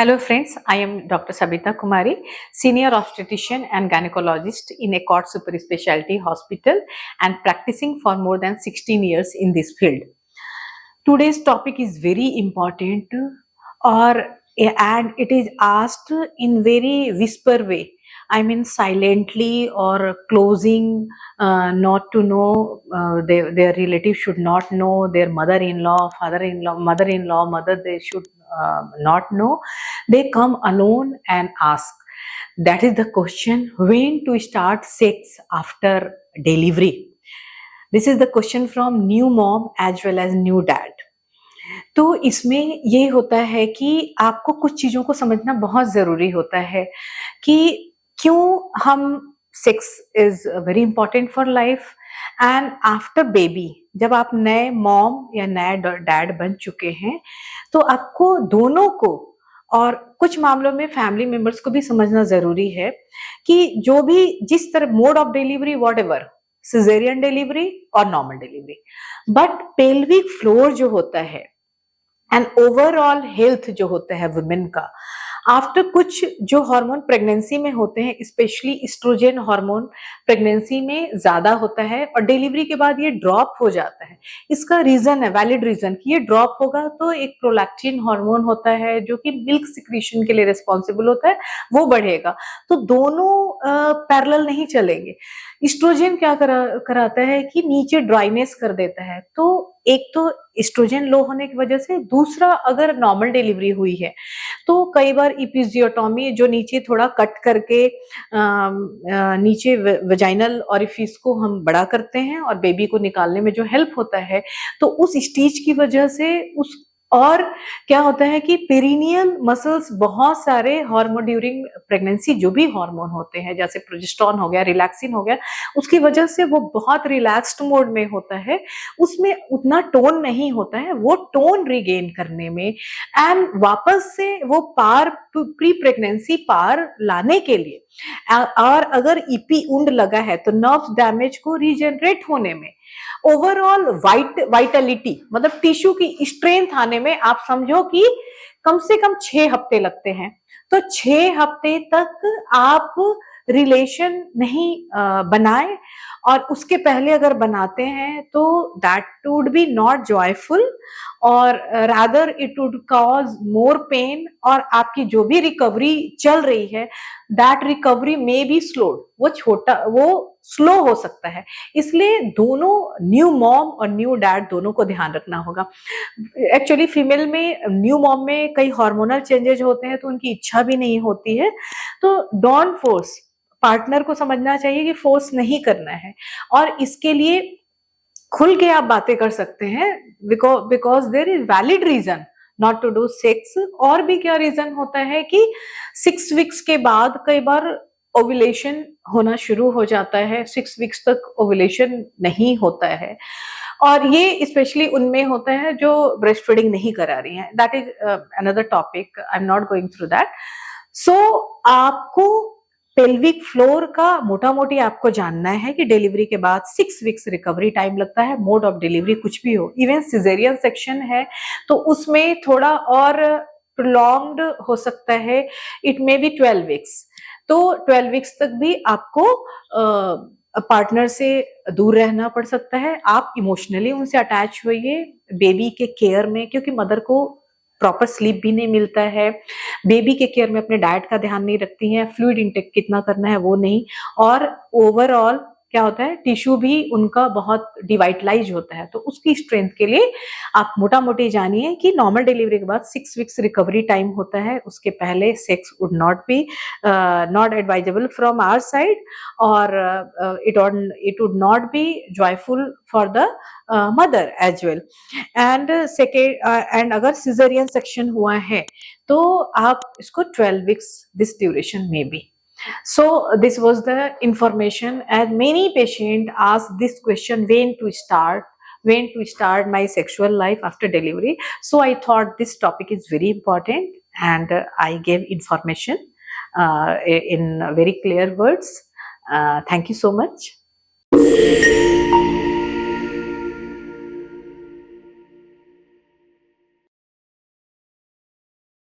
Hello friends, I am Dr. Sabita Kumari, Senior Obstetrician and Gynecologist in Accord Super Specialty Hospital and practicing for more than 16 years in this field. Today's topic is very important and it is asked in very whisper way. I mean silently or closing, not to know, their relatives should not know, their mother-in-law, father-in-law, mother-in-law, mother, they should not know. They come alone and ask. That is the question, when to start sex after delivery? This is the question from new mom as well as new dad. तो इसमें ये होता है कि आपको कुछ चीज़ों को समझना बहुत ज़रूरी होता है कि क्यों हम sex is very important for life and after baby जब आप नए मॉम या नए डैड बन चुके हैं तो आपको दोनों को और कुछ मामलों में फैमिली मेंबर्स को भी समझना ज़रूरी है कि जो भी जिस तरह mode of delivery whatever caesarean delivery और normal delivery but pelvic floor जो होता है एंड ओवरऑल हेल्थ जो होता है वुमेन का आफ्टर कुछ जो हार्मोन प्रेगनेंसी में होते हैं स्पेशली एस्ट्रोजन हार्मोन प्रेगनेंसी में ज्यादा होता है और डिलीवरी के बाद ये ड्रॉप हो जाता है। इसका रीजन है वैलिड रीजन कि ये ड्रॉप होगा तो एक प्रोलैक्टिन हार्मोन होता है जो कि मिल्क सिक्रीशन के लिए रिस्पॉन्सिबल होता है, वो बढ़ेगा। तो दोनों पैरेलल नहीं चलेंगे। एस्ट्रोजन क्या कराता है कि नीचे ड्राइनेस कर देता है, तो एक तो एस्ट्रोजन लो होने की वजह से, दूसरा अगर नॉर्मल डिलीवरी हुई है तो कई बार इपिजियोटॉमी जो नीचे थोड़ा कट करके नीचे वेजाइनल ऑरिफिस को हम बड़ा करते हैं और बेबी को निकालने में जो हेल्प होता है, तो उस स्टेज की वजह से उस और क्या होता है कि पेरिनियल मसल्स बहुत सारे हार्मोन ड्यूरिंग प्रेगनेंसी जो भी हार्मोन होते हैं जैसे प्रोजेस्टेरोन हो गया, रिलैक्सिन हो गया, उसकी वजह से वो बहुत रिलैक्स्ड मोड में होता है, उसमें उतना टोन नहीं होता है। वो टोन रिगेन करने में एंड वापस से वो पार प्री प्रेगनेंसी पार लाने के लिए और अगर ईपी उंड लगा है तो नर्व्स डैमेज को रीजनरेट होने में, ओवरऑल वाइटलिटी मतलब टिश्यू की स्ट्रेंथ आने में आप समझो कि कम से कम 6 हफ्ते लगते हैं। तो 6 हफ्ते तक आप रिलेशन नहीं बनाए और उसके पहले अगर बनाते हैं तो that would be not joyful और rather it would cause more pain और आपकी जो भी रिकवरी चल रही है that recovery may be slowed, वो स्लो हो सकता है। इसलिए दोनों न्यू मॉम और न्यू डैड दोनों को ध्यान रखना होगा। एक्चुअली फीमेल में न्यू मॉम में कई हार्मोनल चेंजेस होते हैं तो उनकी इच्छा भी नहीं होती है, तो डोंट फोर्स। पार्टनर को समझना चाहिए कि फोर्स नहीं करना है और इसके लिए खुल के आप बातें कर सकते हैं because there is valid reason not to do sex. और भी क्या रीजन होता है कि 6 वीक्स के बाद कई बार ओव्यूलेशन होना शुरू हो जाता है, 6 वीक्स तक ओव्यूलेशन नहीं होता है और ये स्पेशली उनमें होता है जो ब्रेस्ट फीडिंग नहीं करा रही हैं। That is another topic, I am not going through that. So आपको पेल्विक फ्लोर का मोटा मोटी आपको जानना है कि डिलीवरी के बाद 6 वीक्स रिकवरी टाइम लगता है, मोड ऑफ डिलीवरी कुछ भी हो, इवन सिजेरियन सेक्शन है तो उसमें थोड़ा और प्रोलॉन्ग्ड हो सकता है, इट मे बी 12 वीक्स। तो 12 वीक्स तक भी आपको पार्टनर से दूर रहना पड़ सकता है। आप इमोशनली उनसे अटैच होइए बेबी के केयर में, क्योंकि मदर को प्रॉपर स्लीप भी नहीं मिलता है, बेबी के केयर में अपने डाइट का ध्यान नहीं रखती हैं, फ्लूइड इंटेक कितना करना है वो नहीं, और ओवरऑल क्या होता है टिश्यू भी उनका बहुत डिवाइटलाइज होता है। तो उसकी स्ट्रेंथ के लिए आप मोटा मोटी जानिए कि नॉर्मल डिलीवरी के बाद 6 वीक्स रिकवरी टाइम होता है, उसके पहले sex would not be not advisable from our side और it would not be joyful for the mother as well. And and अगर सिजेरियन सेक्शन हुआ है तो आप इसको 12 वीक्स दिस ड्यूरेशन में बी। So this was the information, and many patients ask this question, when to start my sexual life after delivery. So I thought this topic is very important and I gave information in very clear words. Thank you so much.